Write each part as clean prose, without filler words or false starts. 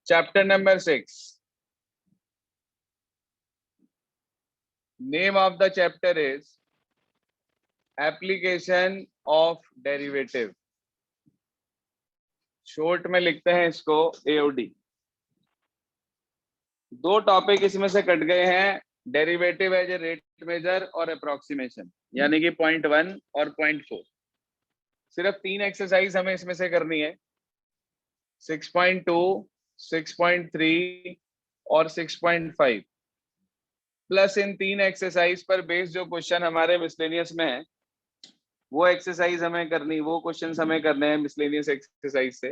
Chapter number 6. Name of the chapter is Application of Derivative. Short में लिखते हैं इसको AOD. दो टॉपिक इसमें से कट गए हैं, derivative as a rate measure और अप्रोक्सीमेशन, यानी कि 0.1 और 0.4. सिर्फ 3 एक्सरसाइज हमें इसमें से करनी है, 6.2, 6.3 और 6.5. प्लस इन 3 एक्सरसाइज पर बेस्ड जो क्वेश्चन हमारे मिसलेनियस में है वो एक्सरसाइज हमें करनी, वो क्वेश्चंस हमें करने हैं मिसलेनियस एक्सरसाइज से.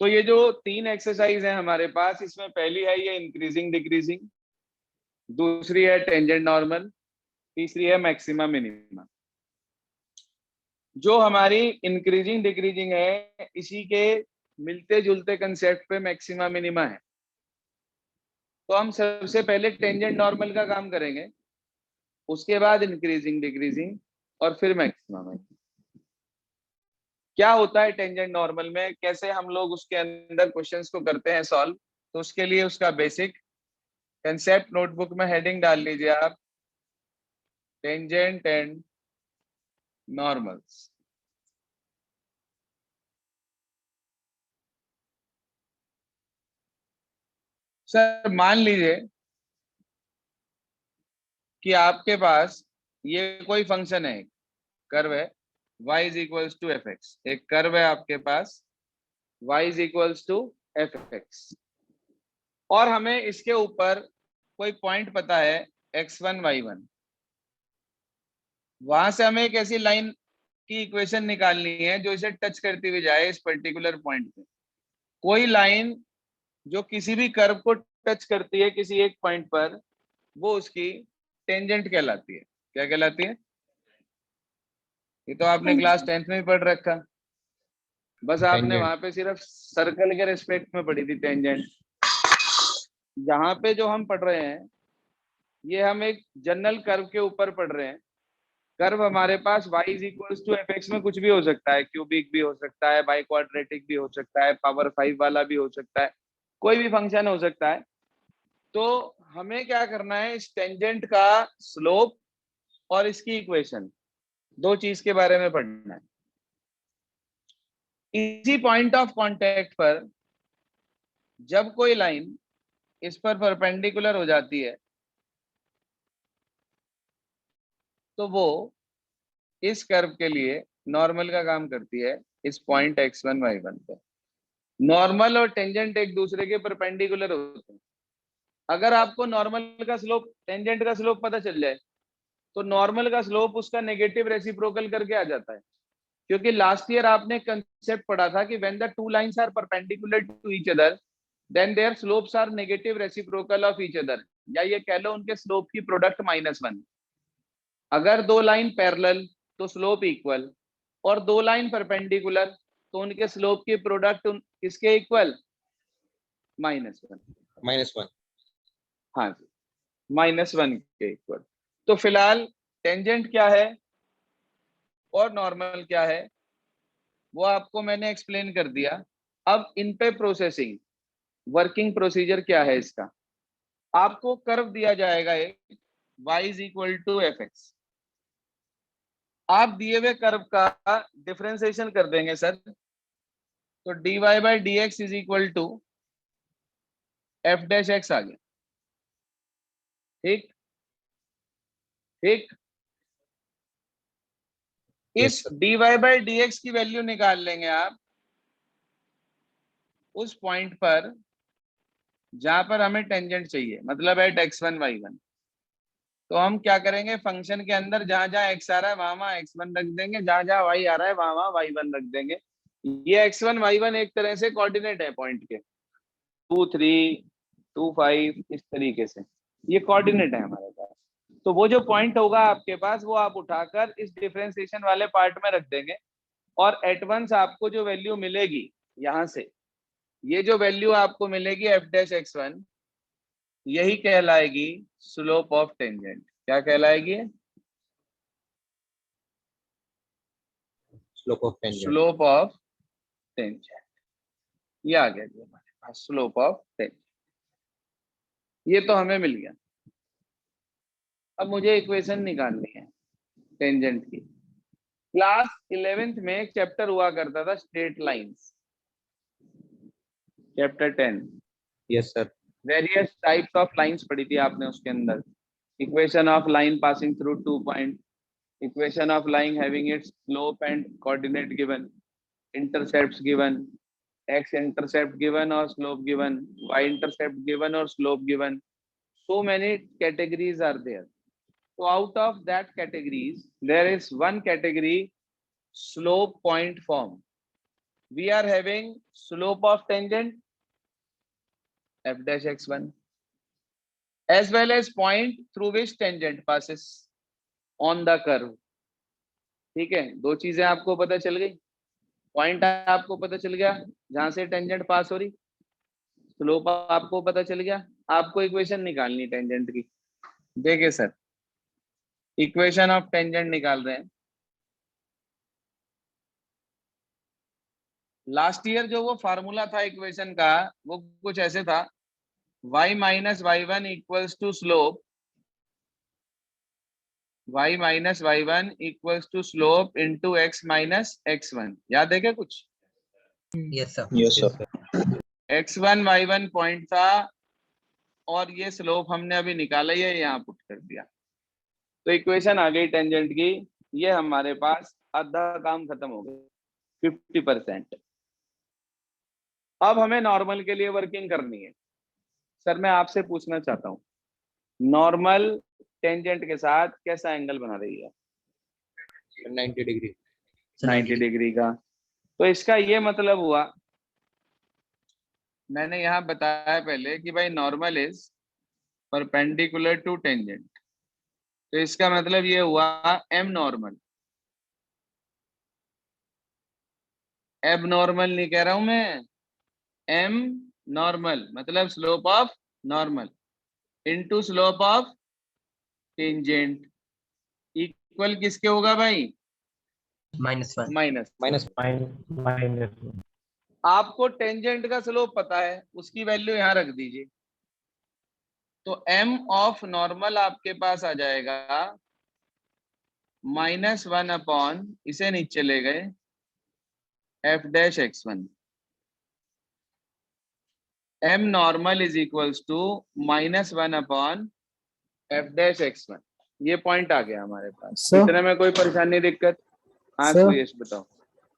तो ये जो 3 एक्सरसाइज है हमारे पास, इसमें पहली है ये इंक्रीजिंग डिक्रीजिंग, दूसरी है टेंजेंट नॉर्मल, तीसरी है मैक्सिमा मिनिमा. जो हमारी इंक्रीजिंग डिक्रीजिंग है इसी के मिलते जुलते कंसेप्ट पे मैक्सिमा मिनिमा है. तो हम सबसे पहले टेंजेंट नॉर्मल का काम करेंगे, उसके बाद इंक्रीजिंग डिक्रीजिंग और फिर मैक्सिमा मिनिमा. क्या होता है टेंजेंट नॉर्मल में, कैसे हम लोग उसके अंदर क्वेश्चंस को करते हैं सॉल्व, तो उसके लिए उसका बेसिक कंसेप्ट नोटबुक में हेडिंग डाल लीजिए आप, टेंजेंट एंड नॉर्मल्स. सर मान लीजिए कि आपके पास ये कोई फंक्शन है, कर्व है, y is equals to f x. एक कर्व है आपके पास, y is equals to f x, और हमें इसके ऊपर कोई पॉइंट पता है x1 y1. वहां से हमें एक ऐसी लाइन की इक्वेशन निकालनी है जो इसे टच करती हुई जाए इस पर्टिकुलर पॉइंट पे. कोई लाइन जो किसी भी कर्व को टच करती है किसी एक पॉइंट पर, वो उसकी टेंजेंट कहलाती है. क्या कहलाती है? ये तो आपने क्लास 10th में पढ़ रखा, बस आपने वहां पे सिर्फ सर्कल के रिस्पेक्ट में पढ़ी थी टेंजेंट. यहाँ पे जो हम पढ़ रहे हैं ये हम एक जनरल कर्व के ऊपर पढ़ रहे हैं. कर्व हमारे पास y is equals to f x में कुछ भी हो सकता है, क्यूबिक भी हो सकता है, बाई क्वाड्रेटिक भी हो सकता है, पावर 5 वाला भी हो सकता है, कोई भी फंक्शन हो सकता है. तो हमें क्या करना है, इस टेंजेंट का स्लोप और इसकी इक्वेशन, दो चीज के बारे में पढ़ना है. इसी पॉइंट ऑफ कांटेक्ट पर जब कोई लाइन इस पर परपेंडिकुलर हो जाती है तो वो इस कर्व के लिए नॉर्मल का काम करती है इस पॉइंट x1 y1 पे. नॉर्मल और टेंजेंट एक दूसरे के परपेंडिकुलर होते हैं. अगर आपको नॉर्मल का स्लोप टेंजेंट का स्लोप पता चल जाए तो नॉर्मल का स्लोप उसका नेगेटिव रेसिप्रोकल करके आ जाता है. क्योंकि लास्ट ईयर आपने कंसेप्ट पढ़ा था कि when the two lines are perpendicular to each other then their slopes are negative reciprocal of each other, या ये कह लो उनके स्लोप की प्रोडक्ट -1. अगर दो लाइन पैरेलल तो स्लोप इक्वल, और दो लाइन परपेंडिकुलर तो उनके स्लोप की प्रोडक्ट किसके इक्वल? -1. हाँ जी, -1 के इक्वल. तो फिलहाल टेंजेंट क्या है और नॉर्मल क्या है वो आपको मैंने एक्सप्लेन कर दिया. अब इन पे प्रोसेसिंग वर्किंग प्रोसीजर क्या है इसका. आपको कर्व दिया जाएगा एक y is equal to f x. आप दिए हुए कर्व का डिफरेंशिएशन कर देंगे सर, तो dy by d x is equal to f dash x आ गया. ठीक ठीक. इस dy बाई डी एक्स की वैल्यू निकाल लेंगे आप उस पॉइंट पर जहां पर हमें टेंजेंट चाहिए, मतलब एट x1 y1. तो हम क्या करेंगे, फंक्शन के अंदर जहां जहां x आ रहा है वहां वहां x1 रख देंगे, जहां जहां y आ रहा है वहां वहां y1 रख देंगे. ये x1 y1 एक तरह से कोऑर्डिनेट है पॉइंट के, 2 3 2 5 इस तरीके से ये कोऑर्डिनेट है हमारे पास. तो वो जो पॉइंट होगा आपके पास वो आप उठाकर इस डिफरेंशिएशन वाले पार्ट में रख देंगे, और एट वंस आपको जो वैल्यू मिलेगी यहां से, ये जो वैल्यू आपको मिलेगी एफ डैश x1, यही कहलाएगी स्लोप ऑफ टेंजेंट. क्या कहलाएगी? Slope of tangent. Slope of tangent. ये आ गया जी हमारे स्लोप ऑफ टेंजेंट, ये तो हमें मिल गया। अब मुझे इक्वेशन निकालनी है टेंजेंट की। क्लास 11th में एक चैप्टर हुआ करता था straight lines, chapter 10। Yes sir. Various types of lines पढ़ी थी आपने उसके अंदर। Equation of line passing through 2 point, equation of line having its slope and coordinate given, intercepts given, x intercept given or slope given, y intercept given or slope given. So many categories are there. So out of that categories, there is one category, slope point form. We are having slope of tangent f dash x1 as well as point through which tangent passes on the curve. ठीक है, दो चीजें आपको पता चल गई। Point आपको पता चल गया जहां से टेंजेंट पास हो रही, स्लोप आपको पता चल गया। आपको इक्वेशन निकालनी टेंजेंट की। देखिए सर, इक्वेशन ऑफ टेंजेंट निकाल रहे हैं। लास्ट ईयर जो वो फार्मूला था इक्वेशन का, वो कुछ ऐसे था, y minus y one equals to slope, y minus y one equals to slope into x minus x one. याद है क्या कुछ? Yes sir. Yes sir. x1 y1 point था और ये स्लोप हमने अभी निकाला, ये यहाँ पुट कर दिया, तो इक्वेशन आ गई टेंजेंट की। ये हमारे पास आधा काम खत्म हो गया, 50%। अब हमें नॉर्मल के लिए वर्किंग करनी है। सर मैं आपसे पूछना चाहता हूँ, नॉर्मल टेंजेंट के साथ कैसा एंगल बना रही है? 90 डिग्री। 90 डिग्री का। तो इसका ये मतलब हुआ, मैंने यहाँ बताया पहले कि भाई normal is perpendicular to tangent, तो इसका मतलब ये हुआ एम नॉर्मल। एब नॉर्मल नहीं कह रहा हूं मैं, एम नॉर्मल मतलब slope of normal into slope of tangent equal किसके होगा भाई? -1। माइनस। आपको टेंजेंट का स्लोप पता है, उसकी वैल्यू यहां रख दीजिए, तो एम ऑफ नॉर्मल आपके पास आ जाएगा -1 अपॉन, इसे नीचे ले गए, f dash x1। M normal is equals to -1 upon f dash x1। ये पॉइंट आ गया हमारे पास। इतने में कोई परेशानी दिक्कत? हाँ सुयश बताओ।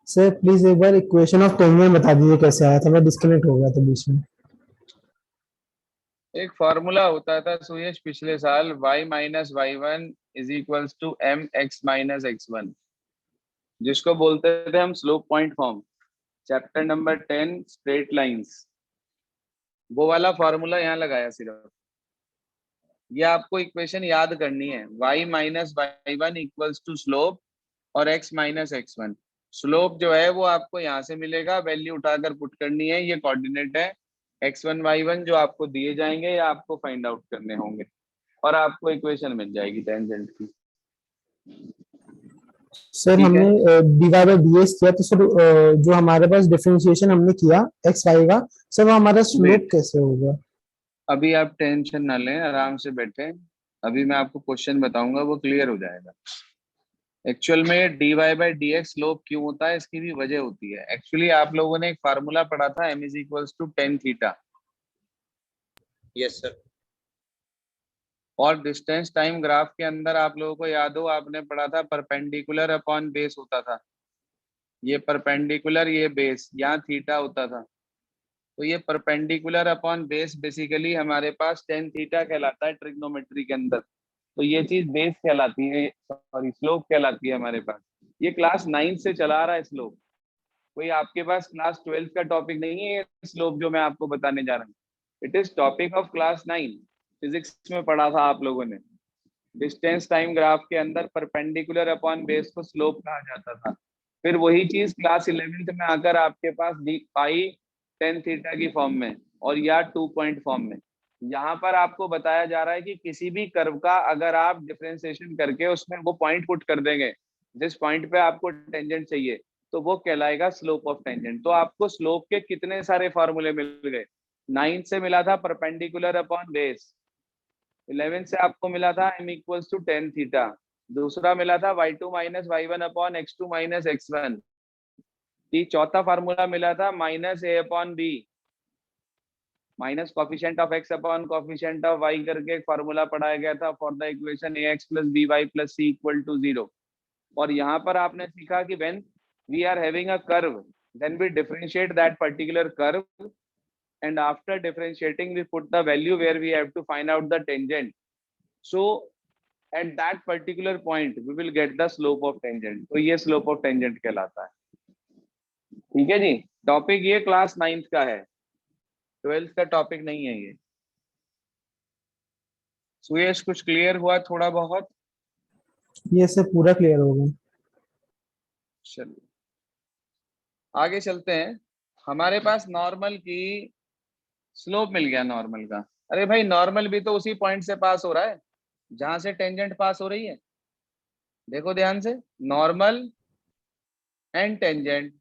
सर प्लीज एक बार इक्वेशन ऑफ टेंजेंट बता दीजिए कैसे आया था, मैं डिस्कनेक्ट हो गया था बीच में। एक फॉर्मूला होता था सुयश पिछले साल, y minus y one is equals to m x minus x1, जिसको बोलते थे हम slope point form, chapter number 10 straight lines. वो वाला फॉर्मूला यहाँ लगाया सिर्फ। ये आपको इक्वेशन याद करनी है, y minus y one equals to slope और x माइनस x1। स्लोप जो है वो आपको यहाँ से मिलेगा, वैल्यू उठाकर पुट करनी है, ये कोऑर्डिनेट है x1 y1 जो आपको दिए जाएंगे या आपको फाइंड आउट करने होंगे, और आपको इक्वेशन मिल जाएगी टेंजेंट की। सर हमने dy बाय dx किया, तो सर जो हमारे पास डिफरेंशिएशन हमने किया x y का, सर वो हमारा स्लोप कैसे होगा? अभी आप टेंशन ना लें, आराम से बैठे, अभी मैं आपको क्वेश्चन बताऊंगा, वो क्लियर हो जाएगा। एक्चुअल में dy by d x slope क्यों होता है, इसकी भी वजह होती है। एक्चुअली आप लोगों ने एक फार्मूला पढ़ा था, m is equals to tan theta. Yes sir. और डिस्टेंस टाइम ग्राफ के अंदर आप लोगों को याद हो, आपने पढ़ा था परपेंडिकुलर अपॉन बेस होता था। ये परपेंडिकुलर, ये बेस, यहाँ थीटा होता था। तो ये परपेंडिकुलर अपॉन बेस बेसिकली हमारे पास टेन थीटा कहलाता है ट्रिग्नोमेट्री के अंदर। तो ये चीज बेस कहलाती है, सॉरी स्लोप कहलाती है हमारे पास। ये क्लास 9 से चला रहा है स्लोप, कोई आपके पास क्लास 12 का टॉपिक नहीं है। स्लोप जो मैं आपको बताने जा रहा हूँ, it is topic of class 9, physics में पढ़ा था आप लोगों ने। डिस्टेंस टाइम ग्राफ के अंदर परपेंडिकुलर अपॉन बेस को स्लोप कहा जाता था। फिर वही चीज क्लास 11th में आकर आपके पास पाई टेन थीटा की फॉर्म में और या 2 पॉइंट फॉर्म में। यहाँ पर आपको बताया जा रहा है कि किसी भी कर्व का अगर आप डिफरेंशिएशन करके उसमें वो पॉइंट पुट कर देंगे जिस पॉइंट पे आपको टेंजेंट चाहिए, तो वो कहलाएगा स्लोप ऑफ टेंजेंट। तो आपको स्लोप के कितने सारे फॉर्मूले मिल गए? 9 से मिला था परपेंडिकुलर अपॉन बेस, 11 से आपको मिला था m equals to tan theta, दूसरा मिला था y2 minus y1 upon x2 minus x1, चौथा फार्मूला मिला था minus a upon b minus coefficient of x upon coefficient of y करके एक फार्मूला पढ़ाया गया था for the equation ax plus by plus c equal to 0। और यहाँ पर आपने सीखा कि when we are having a curve then we differentiate that particular curve and after differentiating we put the value where we have to find out the tangent, so at that particular point we will get the slope of tangent। तो ये slope of tangent कहलाता है। ठीक है जी, topic ये class 9th का है, 12th का टॉपिक नहीं है ये। सुयश कुछ क्लियर हुआ थोड़ा बहुत? ये से पूरा क्लियर हो गया। चलिए आगे चलते हैं। हमारे पास नॉर्मल की स्लोप मिल गया नॉर्मल का। अरे भाई नॉर्मल भी तो उसी पॉइंट से पास हो रहा है जहां से टेंजेंट पास हो रही है। देखो ध्यान से, normal and tangent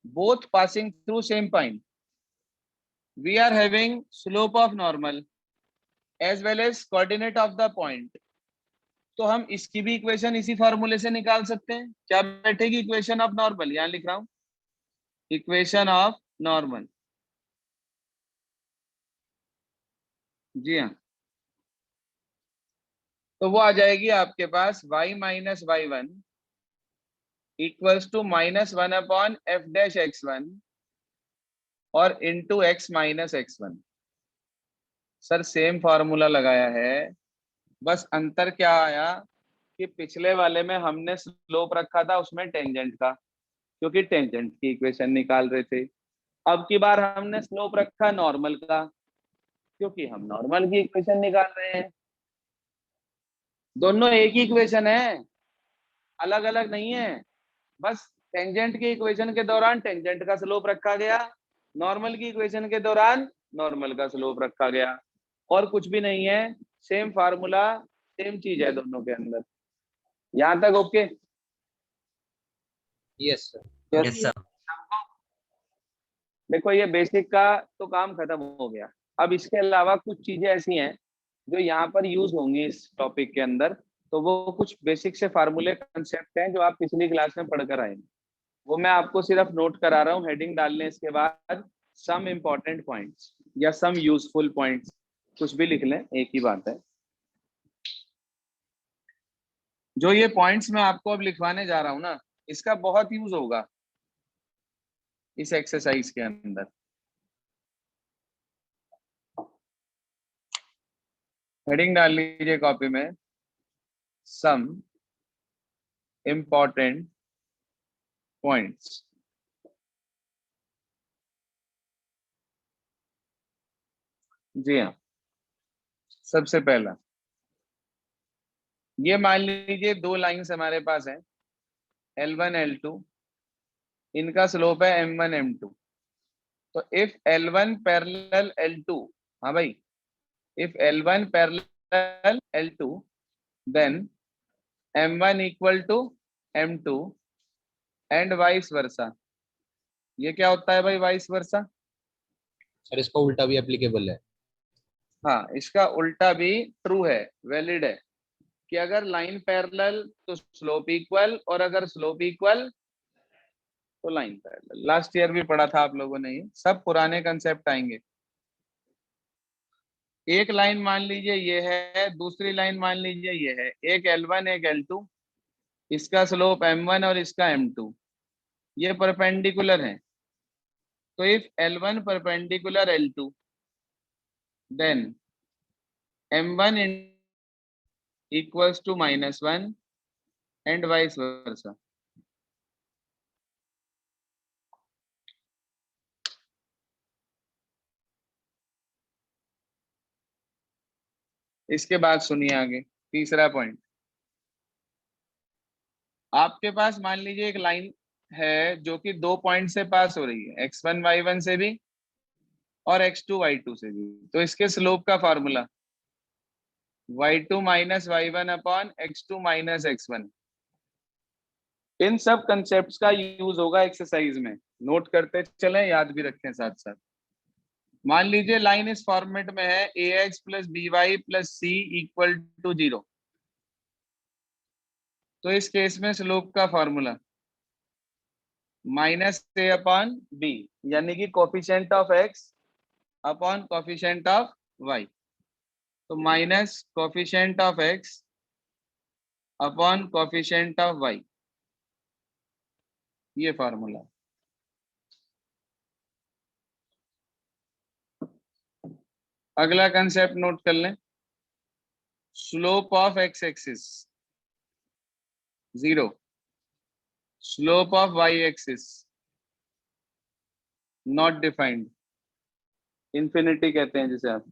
both passing through same point, we are having slope of normal as well as coordinate of the point. तो हम इसकी भी इक्वेशन इसी फॉर्मूले से निकाल सकते हैं। क्या बैठेगी इक्वेशन ऑफ नॉर्मल? यहां लिख रहा हूं इक्वेशन ऑफ नॉर्मल। जी हाँ, तो वो आ जाएगी आपके पास y minus y1 equals to minus 1 upon f dash x1 और into x minus x1। Sir same formula लगाया है, बस अंतर क्या आया कि पिछले वाले में हमने स्लोप रखा था उसमें टेंजेंट का, क्योंकि टेंजेंट की इक्वेशन निकाल रहे थे। अब की बार हमने स्लोप रखा नॉर्मल का, क्योंकि हम नॉर्मल की इक्वेशन निकाल रहे हैं। दोनों एक ही इक्वेशन है, अलग अलग नहीं है। बस टेंजेंट की इक्वेशन के दौरान टेंजेंट का स्लोप रखा गया, नॉर्मल की इक्वेशन के दौरान नॉर्मल का स्लोप रखा गया, और कुछ भी नहीं है। सेम फार्मूला, सेम चीज है दोनों के अंदर। यहां तक okay? Yes sir. Yes sir. देखो ये बेसिक का तो काम खत्म हो गया। अब इसके अलावा कुछ चीजें ऐसी हैं जो यहाँ पर यूज होंगी इस टॉपिक के अंदर। तो वो कुछ बेसिक से फार्मूले कंसेप्ट हैं जो आप पिछली क्लास में पढ़कर आए, वो मैं आपको सिर्फ नोट करा रहा हूँ हेडिंग डालने इसके बाद। सम इम्पोर्टेंट पॉइंट्स या सम यूजफुल पॉइंट्स, कुछ भी लिख लें, एक ही बात है। जो ये पॉइंट्स मैं आपको अब लिखवाने जा रहा हूँ ना, इसका बहुत यूज होगा इस एक्सरसाइज के अंदर। हेडिंग डाल लीजिए कॉपी में, सम इम्पोर्टेंट पॉइंट्स। जी हाँ, सबसे पहला ये मान लीजिए दो लाइंस हमारे पास है L1 L2, इनका स्लोप है M1 M2। तो इफ L1 पैरेलल L2, हाँ भाई, if L1 parallel L2 then M1 equal to M2 and vice versa. ये क्या होता है भाई वाइस वर्सा? सर इसका उल्टा भी एप्लीकेबल है। हाँ, इसका उल्टा भी ट्रू है, वैलिड है, कि अगर लाइन पैरेलल तो स्लोप इक्वल, और अगर स्लोप इक्वल तो लाइन पैरेलल। लास्ट ईयर भी पढ़ा था आप लोगों ने, ये सब पुराने कंसेप्ट आएंगे। एक लाइन मान लीजिए ये है, दूसरी लाइन मान लीजिए ये है, एक L1 एक L2, इसका स्लोप M1 और इसका M2, ये परपेंडिकुलर है। तो if L1 perpendicular L2 then M1 equals to -1 and vice versa. इसके बाद सुनिए आगे, तीसरा पॉइंट। आपके पास मान लीजिए एक लाइन है जो कि दो पॉइंट से पास हो रही है, x1 y1 से भी और x2 y2 से भी। तो इसके स्लोप का formula y2 minus y1 upon x2 minus x1। इन सब कंसेप्ट्स का यूज होगा एक्सरसाइज में, नोट करते चलें, याद भी रखें साथ साथ। मान लीजिए लाइन इस फॉर्मेट में है ax plus b y plus c equal to 0, तो इस केस में स्लोप का formula minus a upon b, यानी कि coefficient of x upon coefficient of y, तो minus coefficient of x upon coefficient of y, ये फॉर्मूला। अगला concept note कर लें, slope of x axis 0, slope of y axis not defined, infinity कहते हैं जिसे आप,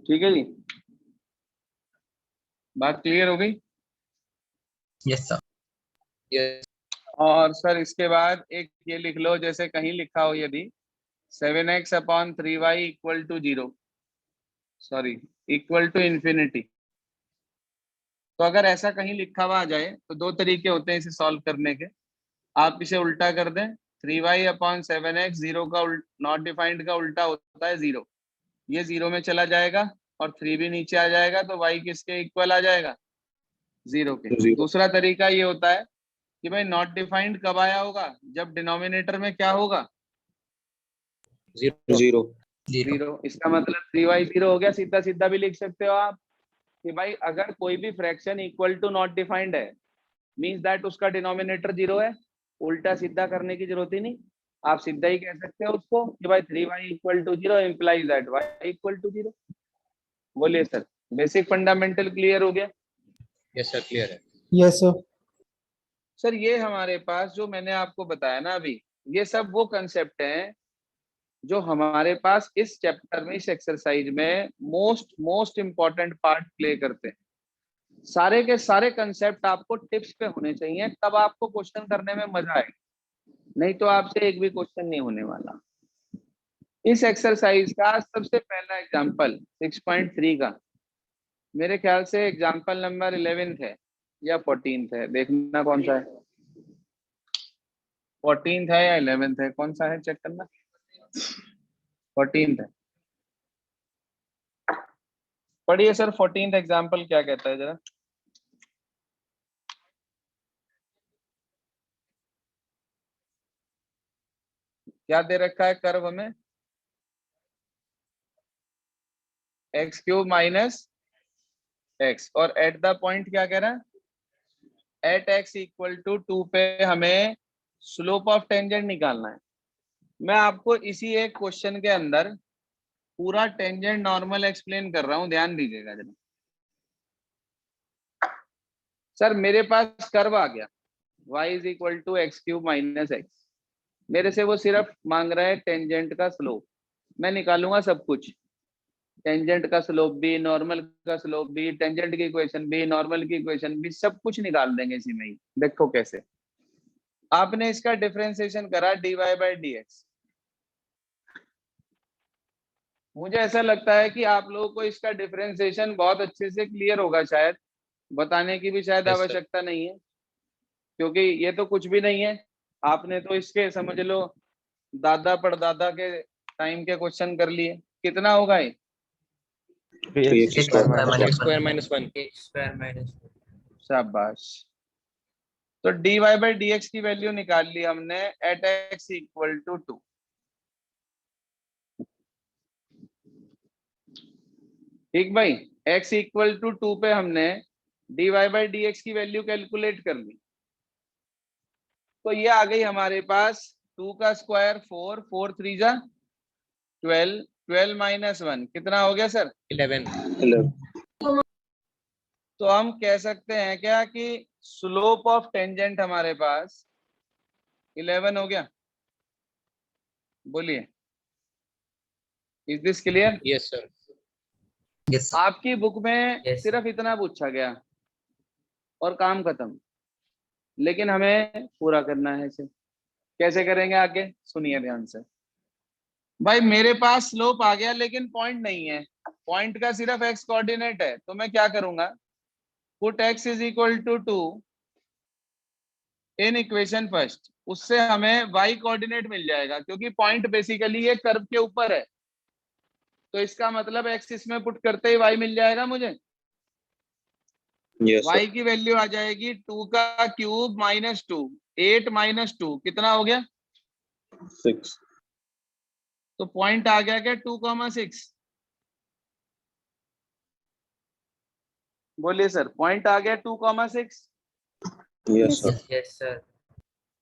ठीक है जी, बात क्लियर हो गई? Yes sir. यस। और सर इसके बाद एक ये लिख लो, जैसे कहीं लिखा हो यदि 7x upon 3y equal to 0, sorry equal to infinity, तो अगर ऐसा कहीं लिखा हुआ आ जाए तो दो तरीके होते हैं इसे सॉल्व करने के। आप इसे उल्टा कर दें, 3y अपॉन 7x, 0 का नॉट डिफाइंड का उल्टा होता है 0, ये 0 में चला जाएगा और 3 भी नीचे आ जाएगा, तो y किसके इक्वल आ जाएगा? 0 के। दूसरा तरीका ये होता है कि भाई नॉट डिफाइंड कब आया होगा? जब डिनोमिनेटर में क्या होगा? 0। इसका मतलब 3y 0 हो गया। सीधा सीधा भी लिख सकते हो आप कि भाई अगर कोई भी fraction equal to not defined है, मींस दैट उसका डिनोमिनेटर 0 है। उल्टा सीधा करने की जरूरत ही नहीं, आप सीधा ही कह सकते हो उसको कि भाई 3y equal to 0 implies that y equal to 0। बोलिए सर, बेसिक फंडामेंटल क्लियर हो गया? यस सर, क्लियर है। Yes sir. सर ये हमारे पास जो मैंने आपको बताया ना अभी, ये सब वो कंसेप्ट हैं जो हमारे पास इस चैप्टर में, इस एक्सरसाइज में मोस्ट इंपॉर्टेंट पार्ट प्ले करते हैं। सारे के सारे कंसेप्ट आपको टिप्स पे होने चाहिए, तब आपको क्वेश्चन करने में मजा आएगा, नहीं तो आपसे एक भी क्वेश्चन नहीं होने वाला। इस एक्सरसाइज का सबसे पहला एग्जांपल 6.3 का, मेरे ख्याल से एग्जांपल नंबर 11th है या 14th है, देखना कौन सा है, 14th है या 11th है, कौन सा है चेक करना, 14th है। पढ़िए सर 14th एग्जांपल क्या कहता है जरा। क्या दे रखा है कर्व हमें? एक्स क्यूब माइनस एक्स, और एट द पॉइंट क्या कह रहा है? एट एक्स इक्वल टू 2 पे हमें स्लोप ऑफ टेंजेंट निकालना है। मैं आपको इसी एक क्वेश्चन के अंदर पूरा टेंजेंट नॉर्मल एक्सप्लेन कर रहा हूं, ध्यान दीजिएगा जरा। सर मेरे पास कर्व आ गया y is equal to x cube minus x, मेरे से वो सिर्फ मांग रहा है टेंजेंट का स्लोप। मैं निकालूंगा सब कुछ, टेंजेंट का स्लोप भी, नॉर्मल का स्लोप भी, टेंजेंट की इक्वेशन भी, नॉर्मल की इक्वेशन भी, सब कुछ निकाल देंगे इसी में ही। देखो कैसे। आपने इसका डिफरेंशिएशन करा dy बाई dx। मुझे ऐसा लगता है कि आप लोगों को इसका डिफरेंशिएशन बहुत अच्छे से क्लियर होगा, शायद बताने की भी शायद Yes, sir. आवश्यकता नहीं है, क्योंकि ये तो कुछ भी नहीं है। आपने तो इसके समझ लो दादा परदादा के टाइम के क्वेश्चन कर लिए। कितना होगा ये? Square minus 1। शाबाश। तो dy बाई dx की वैल्यू निकाल ली हमने एट x इक्वल टू 2। ठीक भाई, x इक्वल टू 2 पे हमने dy बाई dx की वैल्यू कैलकुलेट कर ली, तो ये आ गई हमारे पास 2 का स्क्वायर 4, 4 3 जा 12, 12 माइनस 1 कितना हो गया सर? 11। तो हम कह सकते हैं क्या कि स्लोप ऑफ टेंजेंट हमारे पास 11 हो गया? बोलिए, is this clear? Yes sir. Yes आपकी बुक में Yes, सिर्फ इतना पूछा गया और काम खत्म, लेकिन हमें पूरा करना है इसे। कैसे करेंगे आगे सुनिए ध्यान से। भाई मेरे पास स्लोप आ गया लेकिन पॉइंट नहीं है, पॉइंट का सिर्फ एक्स कोऑर्डिनेट है, तो मैं क्या करूंगा? Put x is equal to 2 in equation first, उससे हमें y कोऑर्डिनेट मिल जाएगा, क्योंकि पॉइंट बेसिकली ये कर्व के ऊपर है, तो इसका मतलब x इसमें पुट करते ही y मिल जाएगा मुझे। Yes, y की वैल्यू आ जाएगी 2 का क्यूब माइनस 2, 8 माइनस 2 कितना हो गया? 6. तो पॉइंट आ गया क्या 2,6? बोलिए सर, पॉइंट आ गया 2,6। Yes, sir. Yes, sir.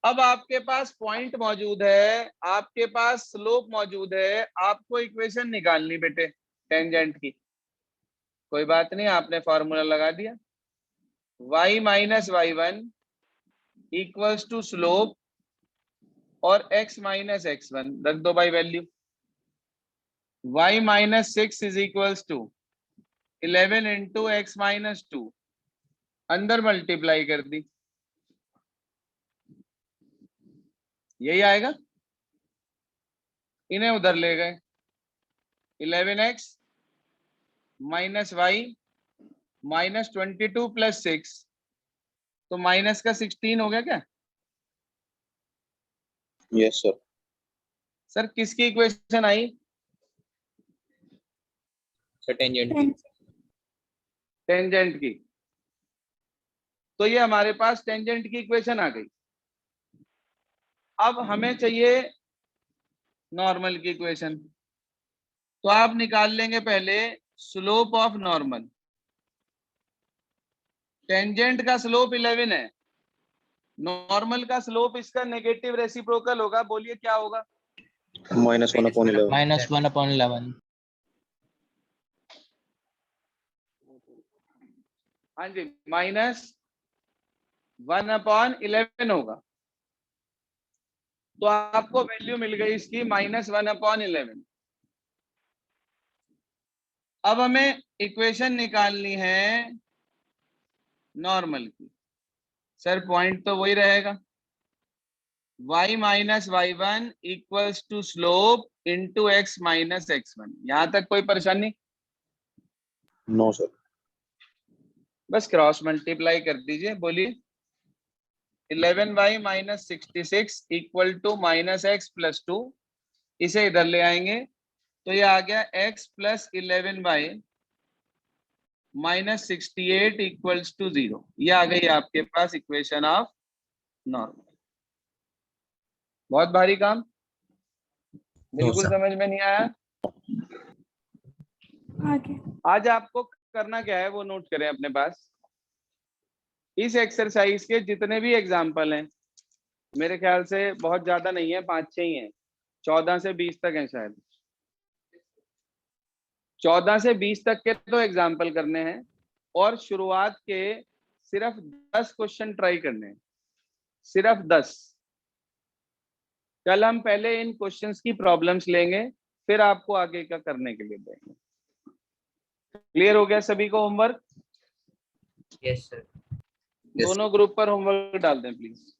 अब आपके पास पॉइंट मौजूद है, आपके पास स्लोप मौजूद है, आपको इक्वेशन निकालनी बेटे टेंजेंट की। कोई बात नहीं, आपने फॉर्मूला लगा दिया, y minus y1 equals to slope और x माइनस x1 रख दो by value. y minus 6 is equals to 11 into x minus 2, अंदर मल्टीप्लाई कर दी, यही आएगा। इन्हें उधर ले गए, 11x minus Y minus 22 plus 6, तो माइनस का 16 हो गया क्या? Yes, sir. सर किसकी इक्वेशन आई? So tangent. टेंजेंट की। तो ये हमारे पास टेंजेंट की इक्वेशन आ गई। अब हमें चाहिए नॉर्मल की इक्वेशन, तो आप निकाल लेंगे पहले स्लोप ऑफ नॉर्मल। टेंजेंट का स्लोप 11 है, नॉर्मल का स्लोप इसका नेगेटिव रेसिप्रोकल होगा, बोलिए क्या होगा? -1/11. -1/11. हाँ जी, -1/11 होगा। तो आपको वैल्यू मिल गई इसकी -1/11। अब हमें इक्वेशन निकालनी है नॉर्मल की। सर पॉइंट तो वही रहेगा, y minus y1 equals to slope into x minus x1। यहां तक कोई परेशानी? No, sir. बस क्रॉस मल्टीप्लाई कर दीजिए, बोलिए 11y minus 66 equal to minus x plus 2, इसे इधर ले आएंगे तो ये आ गया x plus 11y minus 68 equals to 0। ये आ गई आपके पास इक्वेशन ऑफ नॉर्मल। बहुत भारी काम, बिल्कुल sir. समझ में नहीं आया। आगे आज आपको करना क्या है वो नोट करें अपने पास। इस एक्सरसाइज के जितने भी एग्जाम्पल हैं, मेरे ख्याल से बहुत ज्यादा नहीं है, 5-6 ही हैं, 14 से 20 तक हैं शायद। 14 से 20 तक के तो एग्जाम्पल करने हैं, और शुरुआत के सिर्फ 10 क्वेश्चन ट्राई करने हैं, सिर्फ 10। कल हम पहले इन क्वेश्चंस की प्रॉब्लम्स लेंगे, फिर आपको आगे का करने के लिए देंगे। क्लियर हो गया सभी को होमवर्क? Yes, sir. Yes. दोनों ग्रुप पर होमवर्क डाल दें प्लीज।